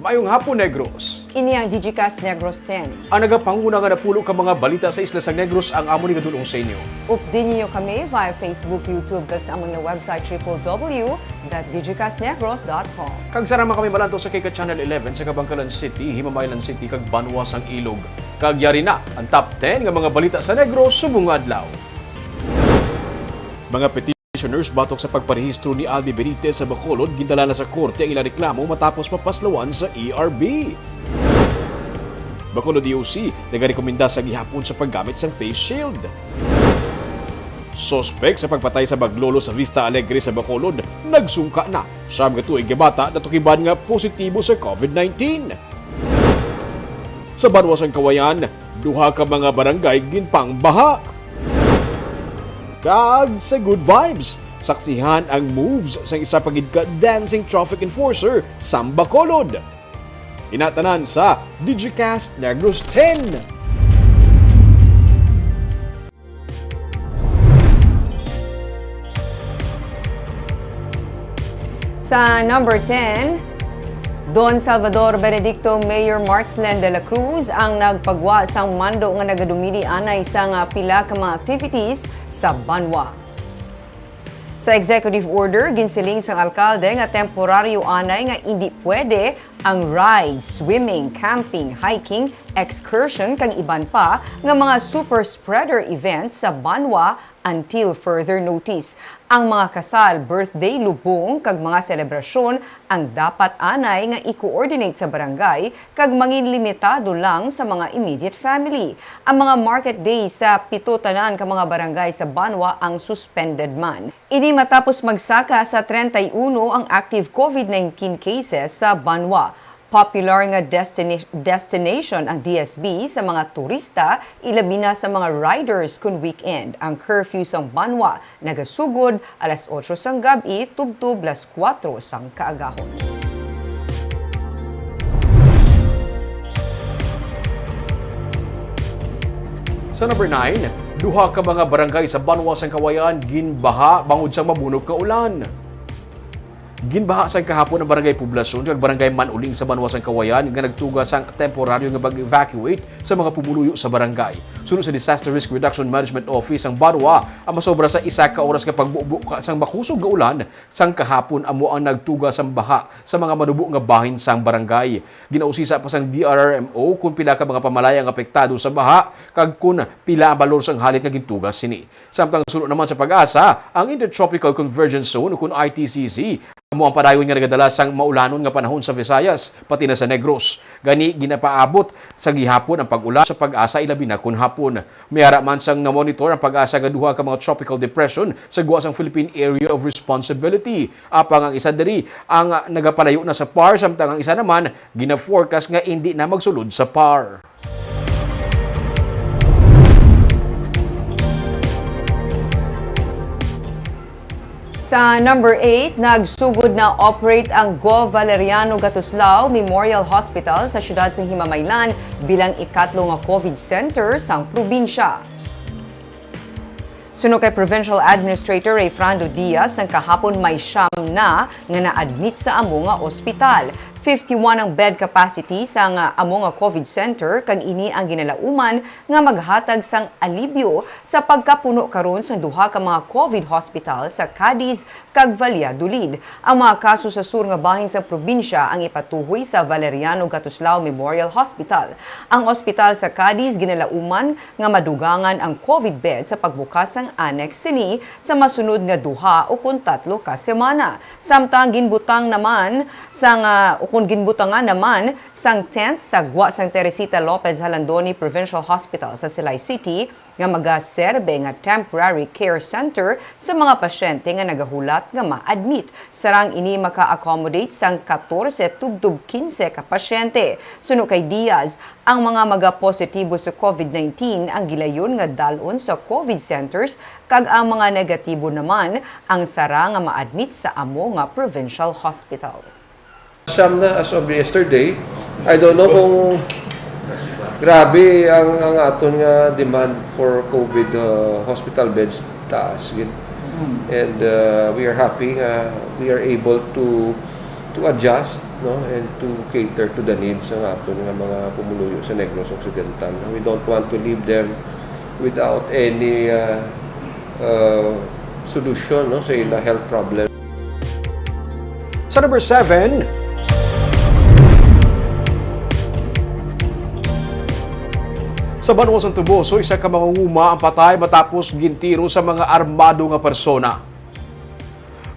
Mayong hapon, Negros. Ini ang Digicast Negros X. Ang nagapanguna nga napulo ka mga balita sa isla sang Negros ang amo ni kadulong sa inyo. Updin niyo kami via Facebook, YouTube, kag sa among website www.digicastnegros.com. Kag sarama kami malanto sa Kika Channel 11 sa Kabangkalan City, Himamaylan City, kag Banwas ang Ilog. Kag yari na ang top 10 nga mga balita sa Negros subong adlaw. Mga petitioners batok sa pagparehistro ni Albi Benitez sa Bacolod, gindala na sa korte ang ilang reklamo matapos mapaslawan sa ERB. Bacolod DOC nagarekomenda sa gihapon sa paggamit sa face shield. Sospek sa pagpatay sa baglolo sa Vista Alegre sa Bacolod, nagsungka na. Siyam nga tuig gabata na tukiban nga positibo sa COVID-19. Sa Banwas ang Kawayan, duha ka mga barangay ginpang baha. Kag sa Good Vibes, saksihan ang moves sa isa pagid ka dancing traffic enforcer sa Bacolod. Inatanan sa Digicast Negros X. Sa number 10, Don Salvador Benedicto Mayor Martzlen de la Cruz ang nagpagwa sang mando nga nagadumili anay sa nga pila ka mga activities sa Banwa. Sa executive order, ginsiling sang alkalde nga temporaryo anay nga hindi pwede ang ride, swimming, camping, hiking, excursion kag iban pa nga mga super spreader events sa Banwa until further notice. Ang mga kasal, birthday, lubong kag mga selebrasyon ang dapat anay nga i-coordinate sa barangay kag mangin limitado lang sa mga immediate family. Ang mga market days sa pito tanan ka mga barangay sa Banwa ang suspended man. Ini matapos magsaka sa 31 ang active COVID-19 cases sa Banwa. Popular nga destination ang DSB sa mga turista, ilabi na sa mga riders kun weekend. Ang curfew sang Banwa nagasugod alas 8 sang gabi tubtub alas 4 sang kaagahon. Sa number 9, duha ka mga barangay sa Banwas ang Kawayan ginbaha bangod sa mabunog nga ulan. Ginbaha sa kahapon ang barangay Poblasyon kag barangay Manuling sa Banwas ang Kawayan nga nagtuga sang temporaryo nga pag-evacuate sa mga pumuluyo sa barangay. Sunod sa Disaster Risk Reduction Management Office ang Banwa ang masobra sa 1 ka oras nga pagbubo sang makusog nga ulan sang kahapon amo ang nagtuga sang baha sa mga manubo nga bahin sang barangay. Ginausisa pa sang DRRMO kung pila ka mga pamalayang apektado sa baha kag kun pila ang balor sang halit nga gintuga sini. Samtang sunod naman sa pag-asa ang Intertropical Convergence Zone kung ITCZ amo ang padayon nga nagadala sang maulanon nga panahon sa Visayas pati na sa Negros. Gani ginapaabot sa gihapon ang pag-ulan sa pag-asa ilabi na kun hapon. Mayara man sang na-monitor ang pag-asa nga duha ka mga tropical depression sa guwa sang Philippine Area of Responsibility. Apang ang isa diri ang nagapalayo na sa PAR samtang ang isa naman gina-forecast nga hindi na magsulod sa PAR. Sa number 8, nagsugod na operate ang Go Valeriano Gatuslao Memorial Hospital sa siyudad ng Himamaylan bilang ikatlo nga COVID center sang probinsya. Suno kay Provincial Administrator Ray Frando Diaz, ang kahapon may siyam na nga na-admit sa amo nga ospital. 51 ang bed capacity sa nga amo nga COVID center kag ini ang ginalauman nga maghatag sang alibyo sa pagkapuno karon sa duha ka mga COVID hospital sa Cadiz kag Valladolid. Ang mga kaso sa sur nga bahin sa probinsya ang ipatuhoy sa Valeriano Gatuslao Memorial Hospital. Ang ospital sa Cadiz ginalauman nga madugangan ang COVID bed sa pagbukas sang annex sini sa masunod nga duha o kun tatlo ka semana. Samtang ginbutangan naman sang tent sa gwa sang Teresita Lopez Halandoni Provincial Hospital sa Silay City nga magaserbe nga temporary care center sa mga pasyente nga nagahulat nga ma-admit. Sarang ini maka-accommodate sang 14 tubtub 15 ka pasyente. Suno kay Diaz, ang mga maga-positibo sa COVID-19 ang gilayon nga dalon sa COVID centers kag ang mga negatibo naman ang sara nga ma-admit sa amo nga provincial hospital. Siyam na as of yesterday, I don't know kung grabe ang aton nga demand for COVID hospital beds taas. And we are happy we are able to adjust no, and to cater to the needs ng aton nga mga pumuluyo sa Negros Occidental. We don't want to leave them without any solution, no, sa ila health problem. Sa number 7, sa Banwas ng Tuboso, isa ka mangunguma ang patay matapos gintiro sa mga armado nga persona.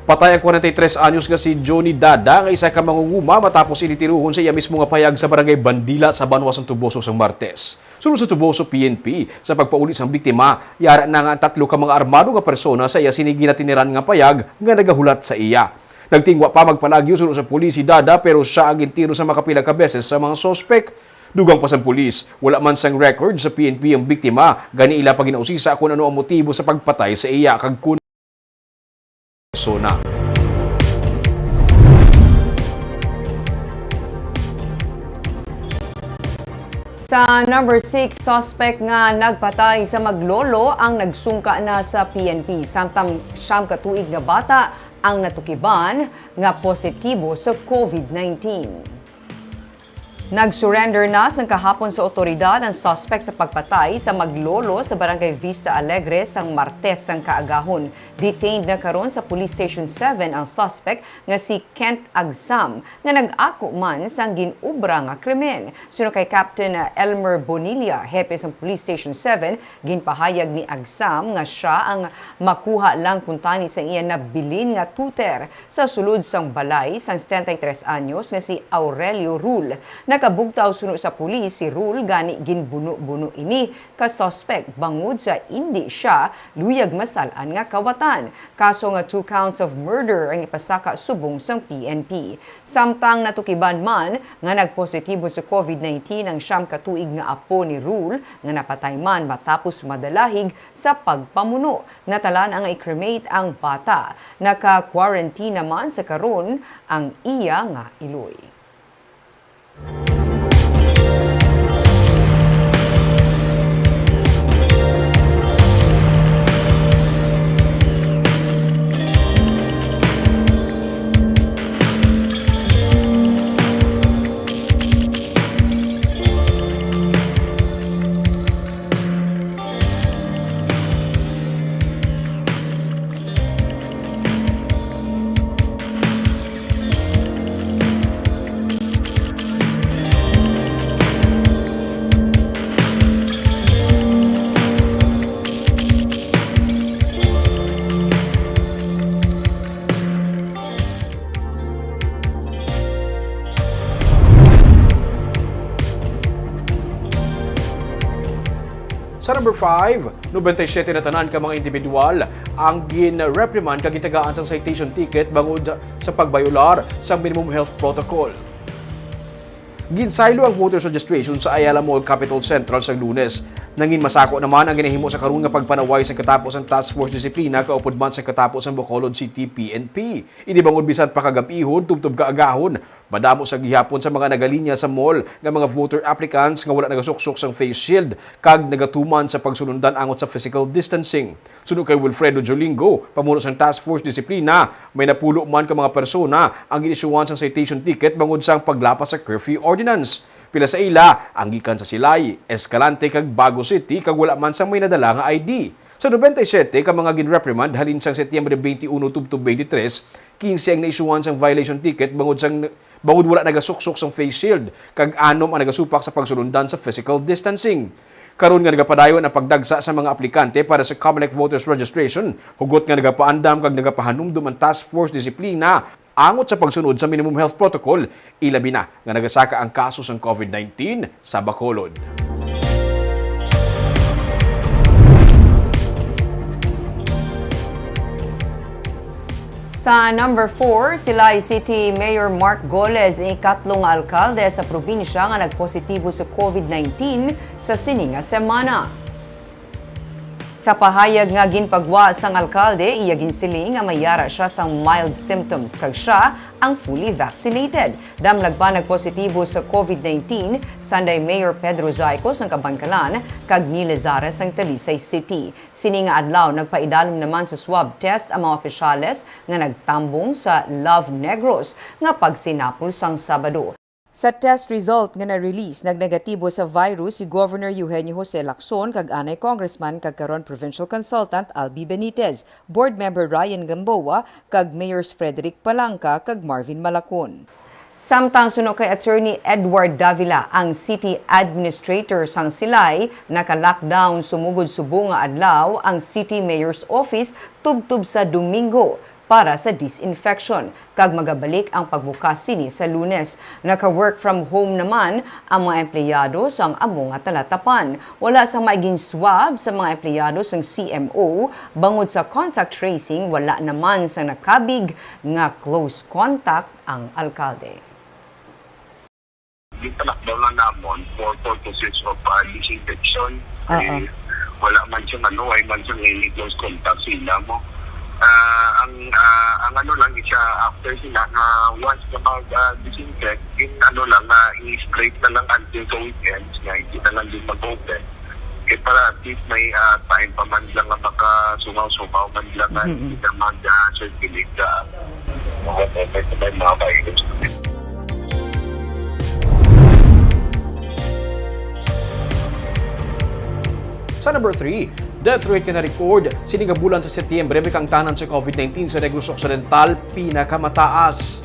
Patay ang 43 anyos nga si Johnny Dada nga isa ka mangunguma matapos initiruhon sa iya mismo nga payag sa barangay Bandila sa Banwas ng Tuboso sang Martes. Sunod sa Tuboso PNP sa pagpauli sang biktima, yara na nga ang 3 ka mga armado nga persona sa iya sinigi na tiniran nga payag nga nagahulat sa iya. Nagtingwa pa magpalagyo sunod sa pulis si Dada pero siya ang gintiro sa makapila ka beses sa mga sospek. Dugang pa sa pulis, wala man sang record sa PNP ang biktima, gani ila pa ginausisa kung ano ang motibo sa pagpatay sa iya kag kun persona. Sa number 6, suspect nga nagpatay sa maglolo ang nagsungka na sa PNP. Samtang siyam katuig nga bata ang natukiban nga positibo sa COVID-19. Nag-surrender na sang kahapon sa otoridad ang suspect sa pagpatay sa maglolo sa Barangay Vista Alegre sang Martes sang kaagahon. Detained na karon sa Police Station 7 ang suspect nga si Kent Agsam nga nag-ako man sang ginubra nga krimen. Sunod kay Captain Elmer Bonilla, hepe sang Police Station 7, ginpahayag ni Agsam nga siya ang makuha lang kuntani sang iya nabilin nga tuter sa sulod sang balay sang 73 anyos nga si Aurelio Rul. Nakabugtaw sunod sa pulis si Rule gani ginbuno-buno ini ka suspect bangod sa hindi siya luyag masalan nga kawatan. Kaso nga 2 counts of murder ang ipasaka subong sang PNP. Samtang natukiban man nga nagpositibo sa COVID-19 ang siyam katuig nga apo ni Rule nga napatay man matapos madalahig sa pagpamuno. Natalan ang i-cremate ang bata. Naka-quarantine naman sa karon ang iya nga iloy. Sa number 5, 97 na tanan ka mga individual ang gin-reprimand kag gitagaan sang citation ticket bangod sa pagbayular sa minimum health protocol. Ginsaylo ang voters registration sa Ayala Mall Capital Central sa Lunes. Nangin masako naman ang ginahimo sa karon nga pagpanaway sa katapos ang Task Force Disiplina kaupod man sa katapos ang Bacolod City PNP. Inibangod bisan pa kagabihon tubtob kaagahon. Madamo sa gihapon sa mga nagalinya sa mall nga mga voter applicants nga wala nagasuksok sang face shield kag nagatuman sa pagsunundan angot sa physical distancing. Sunod kay Wilfredo Jolingo, pamuno sang Task Force Disiplina, may napulo man ka mga persona ang inisyuhan sang citation ticket bangod sang paglapas sa curfew ordinance. Pila sa ila, ang gikan sa Silay, Escalante kag Bago City kag wala man sang may nadala nga ID. Sa 97 ka mga ginreprimand halin sang Setyembre 21 tubtob 23, 15 ang naisyuhan sang violation ticket bangod wala nagasuksok sang face shield kag 6 ang nagasupak sa pagsulundan sa physical distancing. Karon nga nagapadayon ang pagdagsa sa mga aplikante para sa Comelec Voters Registration, hugot nga nagapaandam kag nagapahanumdum ang Task Force Disiplina angot sa pagsunod sa minimum health protocol, ilabi na nga nagasaka ang kaso ng COVID-19 sa Bacolod. Sa number 4, Silay City Mayor Mark Goles, ikatlong alkalde sa probinsya nga nagpositibo sa COVID-19 sa sini nga semana. Sa pahayag nga ginpagwa sang alkalde, iya ginsiling nga mayara siya sang mild symptoms kag siya ang fully vaccinated. Damlag pa nagpositibo sa COVID-19 sanday Mayor Pedro Zaicos ang Kabangkalan kag ni Lezares ang Talisay City. Sini nga adlaw nagpaidalom naman sa swab test ang mga opisyales nga nagtambong sa Love Negros nga pagsinapol sang Sabado. Sa test result nga na-release, nagnegatibo sa virus si Governor Eugenio Jose Lacson kag anay Congressman kag karon Provincial Consultant Albi Benitez, Board Member Ryan Gamboa kag Mayors Frederick Palangka kag Marvin Malacon. Samtang suno kay Attorney Edward Davila, ang City Administrator sang Silay, naka-lockdown sumugod subong nga adlaw ang City Mayor's Office tubtub sa Domingo para sa disinfection. Kag magabalik ang pagbukas sini sa Lunes. Naka-work from home naman ang mga empleyado sang among nga talatapan. Wala sang maiging swab sa mga empleyado sang CMO. Bangod sa contact tracing, wala naman sang nakabig nga close contact ang alkalde. Italakdaw na namon for purposes of disinfection. Wala man siyang ay man siyang any close contact sila mo. Ang ano lang siya after sila na once na mag-disinfect, lang i-spray na lang until the weekends nga hindi na lang din mag-open. Kaya para at least may time pa man lang na makasungaw-sungaw man lang na hindi na mag-circulate mga virus. Sa number 3, death rate ka na-record sininga bulan sa Setyembre may kang tanan sa COVID-19 sa Negros Occidental pinakamataas.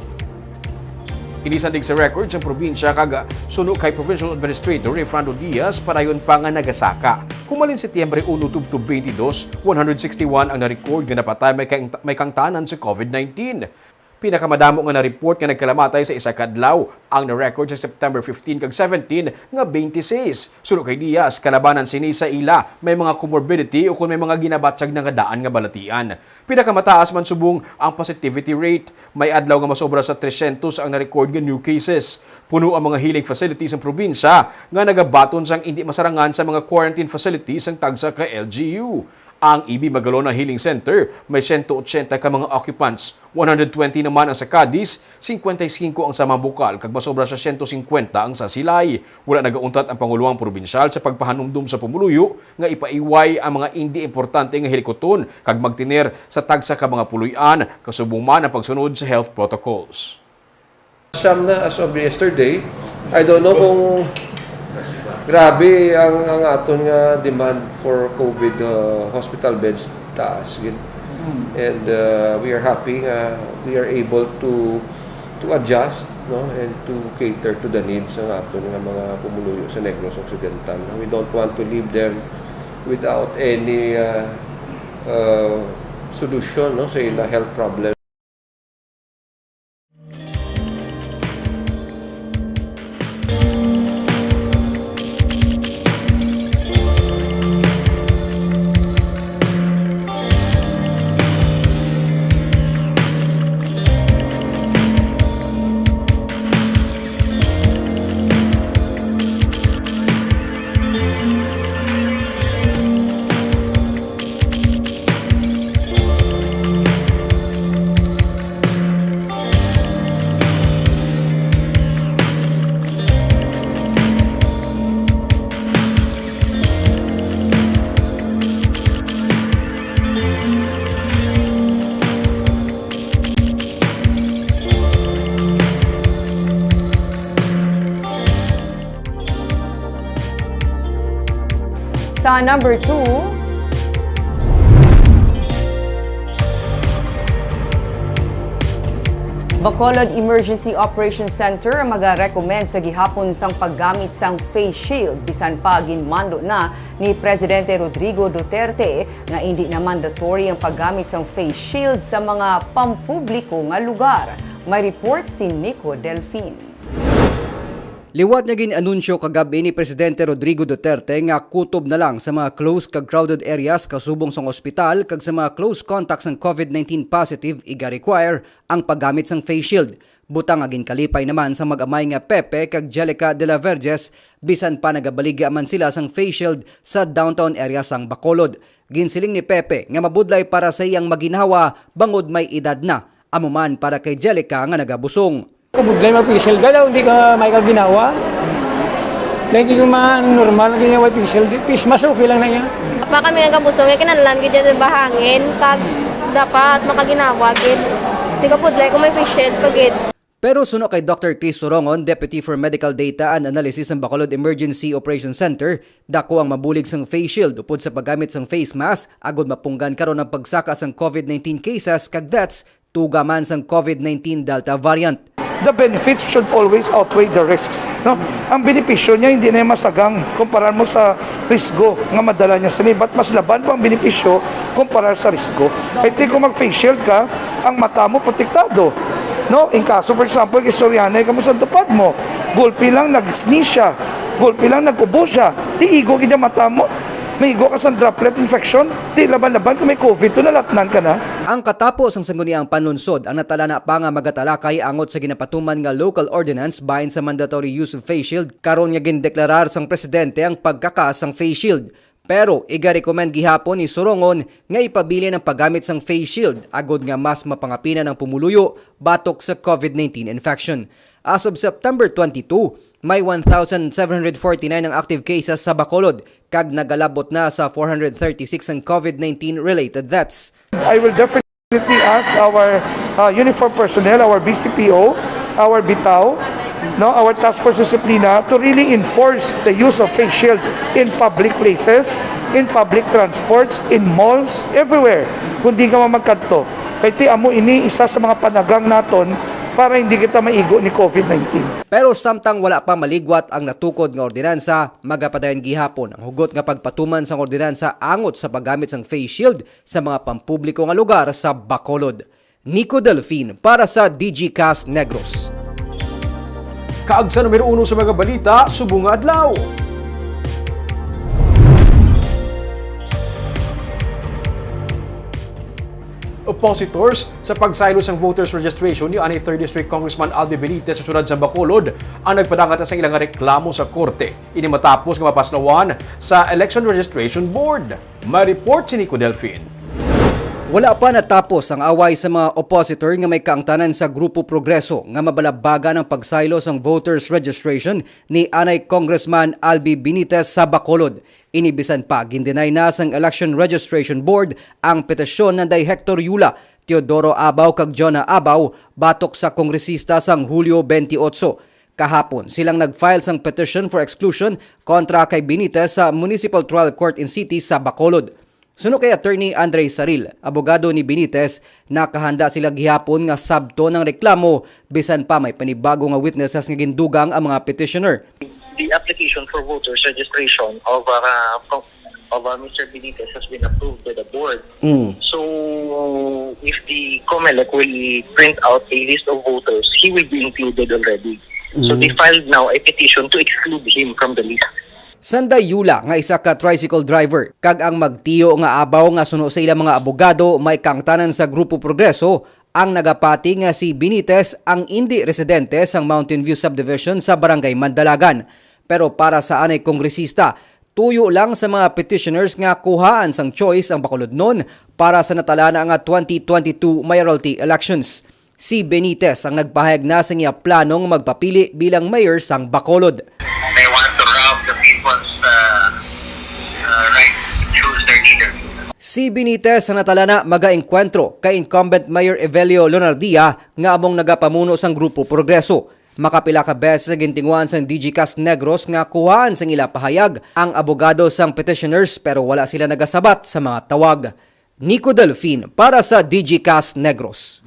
Inisandig sa record sa probinsya kag suno kay Provincial Administrator Refrando Diaz padayon pa nga nagasaka. Kumalin Setyembre 1 tubtub 22, 161 ang na-record nga napatay may kang tanan sa COVID-19. Pinakamadamo nga na-report nga nagkalamatay sa isa kadlaw ang na-record sa September 15 kag 17 nga 26. Sunod kay Diaz, kalabanan sini sa ila may mga comorbidity o kung may mga ginabatsag na daan nga balatian. Pinakamataas man subong ang positivity rate. May adlaw nga masobra sa 300 ang na-record nga new cases. Puno ang mga healing facilities sa probinsya nga nagabaton sang hindi masarangan sa mga quarantine facilities ang tagsa ka LGU. Ang EB Magalona Healing Center may 180 ka mga occupants, 120 naman ang sa Cadiz, 55 ang sa Mambukal, kag masobra sa 150 ang sa Silay. Wala nagauntat ang Panguluang Probinsyal sa pagpahanumdum sa pumuluyo nga ipaiway ang mga hindi importante nga helikoton kag magtiner sa tagsa ka mga puluyan kasubong man ang pagsunod sa health protocols. Siyam na as of yesterday, I don't know kung grabe ang aton nga demand for COVID hospital beds taas. And we are happy we are able to adjust, no, and to cater to the needs ng aton nga mga pumuluyo sa Negros Occidental. We don't want to leave them without any solution, no, sa ila health problem. Sa number 2, Bacolod Emergency Operations Center mag-recommend sa gihapon sang paggamit sang face shield bisan pa ginmando na ni Presidente Rodrigo Duterte nga hindi na mandatory ang paggamit sang face shield sa mga pampubliko nga lugar. May report si Nico Delfin. Liwat niya gin-anunsyo kagabi ni Presidente Rodrigo Duterte nga kutob na lang sa mga close kag crowded areas kasubong sa ospital kag sa mga close contacts ng COVID-19 positive iga-require ang paggamit sang face shield. Butang aging kalipay naman sa mag-amay nga Pepe kag Jelica de la Verges bisan pa nagabaligya man sila sang face shield sa downtown area sang Bacolod. Ginsiling ni Pepe nga mabudlay para sa iyang maginhawa bangod may edad na, amuman para kay Jelica nga nagabusong. Budlay mag-facial ka daw, hindi ka may kaginawa. Lagi ko normal na ginawa facial, mas okay lang na yan. Pa kami nagabusong, kinanalan gid sa bahangin, kag dapat makaginawa gid. Di ka budlay kung may facial pagid. Pero suno kay Dr. Chris Sorongon, Deputy for Medical Data and Analysis ng Bacolod Emergency Operations Center, dako ang mabulig sang face shield upod sa paggamit sang face mask agod mapunggan karon ang pagsaka sang COVID-19 cases kag deaths tuga man sang COVID-19 Delta variant. The benefits should always outweigh the risks. No? Ang benepisyo niya hindi na masagang kumpara mo sa risgo nga madala niya sa but mas laban pa ang benepisyo kumpara sa risgo. Kaya kung mag-face shield ka, ang mata mo protektado. No, in kaso for example, istoryanay ka mo sa tupad mo, gulpi lang nag-sneeze siya, gulpi lang nag-ubo siya, di igo kita mata mo, may igo ka sa droplet infection, di laban-laban kung may COVID, to nalatnan ka na. Ang katapos ang sangguniang panlunsod, ang natalana pa nga magatalakay angot sa ginapatuman nga local ordinance bahin sa mandatory use of face shield, karon nga gindeklarar sang presidente ang pagkakas sang face shield. Pero iga-recommend gihapon ni Sorongon nga ipabili ng paggamit sang face shield agod nga mas mapangapinan ang pumuluyo batok sa COVID-19 infection. As of September 22, may 1,749 ang active cases sa Bacolod kag nagalabot na sa 436 ang COVID-19 related deaths. I will definitely ask our uniform personnel, our BCPO, our BITAO, no, our task force disciplina to really enforce the use of face shield in public places, in public transports, in malls, everywhere. Kundi ka mamagkanto. Kaya ti amo ini isa sa mga panagang naton para hindi kita maigo ni COVID-19. Pero samtang wala pa maligwat ang natukod nga ordinansa, magapadayon gihapon ang hugot nga pagpatuman sang ordinansa angot sa paggamit sang face shield sa mga pampubliko nga lugar sa Bacolod. Nico Delfin para sa Digicast Negros. Kaag sa numero 1 sa mga balita, subong nga adlaw. Oppositors sa pagsaylo sang voters registration ni anay 3rd District Congressman Albi Benitez sa syudad sa Bacolod ang nagpadagat sa ilang reklamo sa korte. Ini matapos nga mapaslawan sa Election Registration Board. May report si Nico Delfin. Wala pa natapos ang away sa mga oppositor nga may kaangtanan sa Grupo Progreso nga mabalabaga ng pagsaylo sang voters registration ni anay Congressman Albi Benitez sa Bacolod. Inibisan pa, gindenay na sang Election Registration Board ang petisyon ng Hector Yula, Teodoro Abaw kag Jonah Abaw batok sa kongresista sang Hulyo 28. Kahapon, silang nag-file sang petition for exclusion kontra kay Benitez sa Municipal Trial Court in City sa Bacolod. Suno kay Attorney Andre Saril, abogado ni Benitez, nakahanda sila gihapon nga sabto ng reklamo bisan pa may panibago nga witnesses nga gindugang ang mga petitioner. The application for voters registration of Mr. Benitez has been approved by the board. So if the COMELEC will print out a list of voters, he will be included already. So they filed now a petition to exclude him from the list. Sanday Yula nga isa ka tricycle driver kag ang magtiyo nga abaw nga suno sa ilang mga abogado may kaangtanan sa Grupo Progreso ang nagapati nga si Benitez ang indi residente sang Mountain View Subdivision sa Barangay Mandalagan. Pero para sa anay kongresista, tuyo lang sa mga petitioners nga kuhaan sang choice ang Bacolod nun para sa natalana nga 2022 mayoralty elections. Si Benitez ang nagpahayag na sa iya planong magpapili bilang mayor sang Bacolod. They want to rob the people's right to choose their leader. Si Benitez sa natalana maga-enkwentro kay incumbent Mayor Evelio Leonardia nga among nagapamuno sang Grupo Progreso. Makapila ka beses sa gintinguan sang Digicast Negros nga kuhaan sang ila pahayag ang abogado sang petitioners pero wala sila nagasabat sa mga tawag. Nico Delfin para sa Digicast Negros.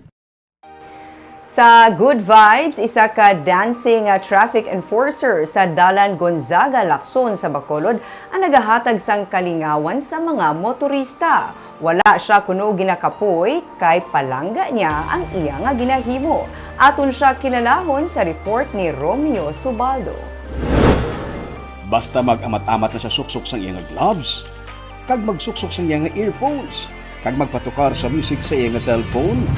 Sa Good Vibes, isa ka dancing traffic enforcer sa Dalan Gonzaga, Lacson sa Bacolod ang nagahatag sang kalingawan sa mga motorista. Wala siya kuno ginakapoy kay palangga niya ang iya nga ginahimo. Aton siya kilalahon sa report ni Romeo Subaldo. Basta mag-amat-amat na sa suksok sang iyang gloves, kag magsuksok sang iyang earphones, kag magpatukar sa music sa iyang cellphone.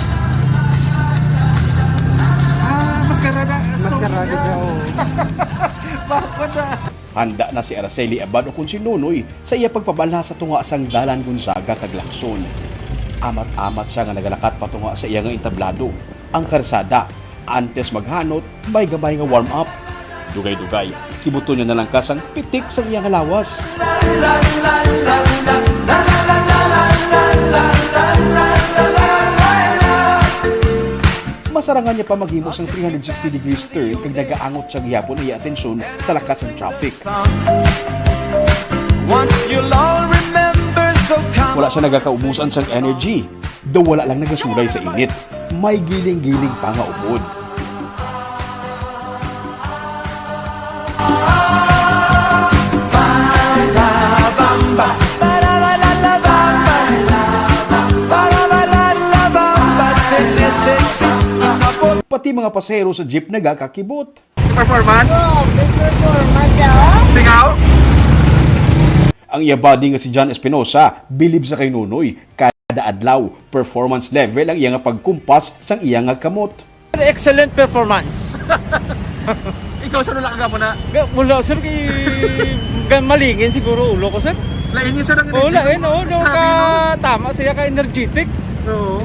Handa na si Araceli Abad o kung si Nonoy sa iya pagpabala sa tunga sang Dalan Gonzaga Taglakson. Amat-amat siya nga nagalakat patunga sa iya nga entablado. Ang karsada, antes maghanot, may gamay nga warm-up. Dugay-dugay, kibuto niya na lang kasang pitik sa iyang lawas. Masarangan niya pa maghimos ang 360 degrees turn kag nagaangot siya gihapon iya atensyon sa lakas ng traffic. Wala siya nagakaubusan sang energy, daw wala lang nagasulay sa init. May giling-giling pa nga upod. Pati mga pasahero sa jeep nagakakibot. Performance? Ang iyabadi nga si John Espinosa, bilib sa kay Nonoy, kada adlaw, performance level ang iya nga pagkumpas sang iya nga kamot. Excellent performance. Ikaw sa nula ka mo na? Wala sir, malingin siguro ulo ko sir. Lain niya sa nang Wala tama siya ka energetic.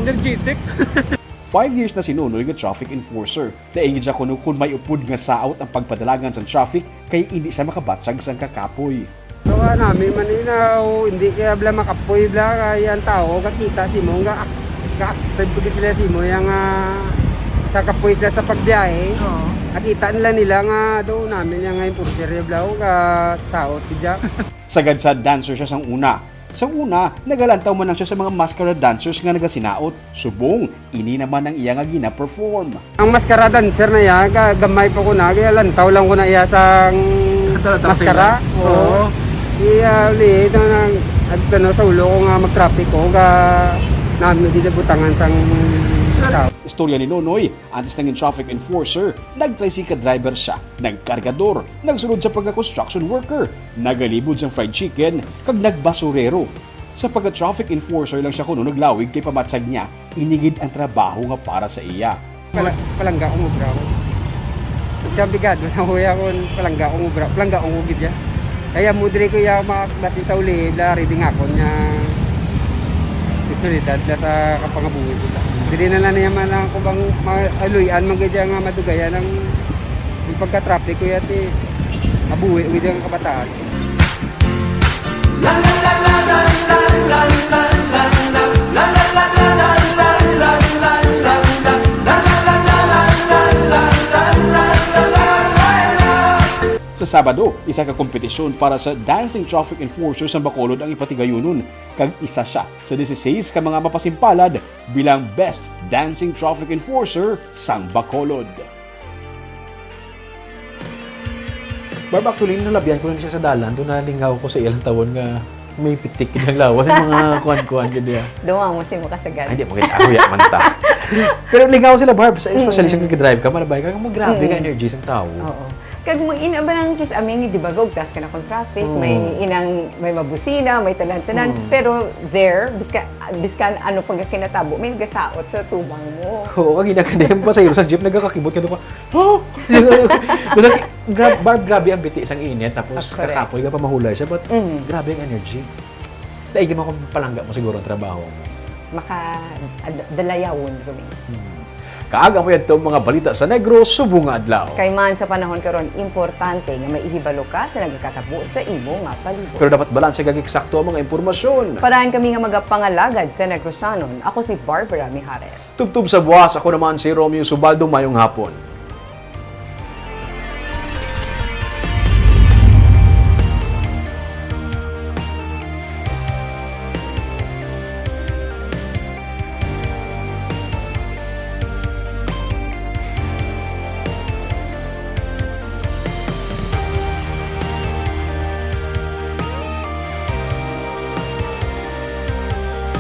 Energetic. 5 years na si Nonoy nga traffic enforcer. Naingid siya kung may upod nga saot ang pagpadalagan sa traffic kay hindi siya makabatsag sang kakapoy. Gawa namin maninaw, hindi kaya bla makapoy bla kaya ang tao, kakita si mo, ka-active ko sila si mo, yung sa kapoy sila sa pagbiyahe. Nakita nila nga doon namin yung enforcer bla ka saot kaya. Sagad sa dancer siya sang una. Sa una, nagalantaw man lang siya sa mga masquerade dancers nga nagasinaot. Subong, ini naman ang iya nga gina-perform. Ang maskara dancer na yan, gamay po ko na, kaya lantaw lang ko na iya sang maskara. Oo. Iya, ulit, sa ulo ko nga mag-traffic ko, namin dito butangan sang tao. Istorya ni Nonoy, antes naging traffic enforcer, nag-tricycle driver siya, nagkargador, nagsunod sa pagka-construction worker, nagalibod sa fried chicken, kag nagbasurero. Sa pagka-traffic enforcer lang siya kuno naglawig kay pamatsag niya, inigid ang trabaho nga para sa iya. Palangga ko mo bro. Siya bigado na huya ko palangga ko mo bro. Palangga ko mo gidya. Kaya mudre ko ya makakbati sa uli, reading ako niya. Itulitan na sa kapangabuhi ko. Dili na niya man ang kubang aluyan magidya nga madugayan ng pagka-traffic ko yati abuhi with yung kabataan. Sa Sabado, isa ka kompetisyon para sa Dancing Traffic Enforcer sa Bacolod ang ipatigayunon. Kag isa siya sa 16 ka mga mapasimpalad bilang Best Dancing Traffic Enforcer sang Bacolod. Barb, actually, nalabihan ko lang siya sa dalan. Doon nalingaw ko sa ilang tawon nga may pitik kanyang lawas. Yung mga kuhan-kuhan ka diya. Duwa mo si Makasagal. Ay, di mo kita. Ahuya man ta. Pero lingaw sila, Barb. Especially sa kag-drive ka, malabay ka. Grabe ka energy sa tao. Oo. Kag mo ina ba nang kis aming di ba gugtas ka na kung traffic, may mabusina, may tanan-tanan, pero there biskan ano pag kinatabo, may nagasaot sa tubang mo. Oo, kag ginakadem pa sa iyo sa jeep nagkakakibot ka doon. Oh! Grabe ang biti isang init tapos kakapoy ka pa mahulay siya, but grabe ang energy. Daigin mo kung palangga mo siguro ang trabaho mo. Dalayawon kami. Kaaga mo itong mga balita sa Negros subong nga adlaw. Kay man sa panahon karon importante nga maihibalo ka sa nagakatabo sa imo nga palibot. Pero dapat balanse kag eksakto ang mga impormasyon. Paraan kami nga magapangalagad sa Negrosanon. Ako si Barbara Mijares. Tubtub sa buwas, ako naman si Romeo Subaldo, mayong hapon.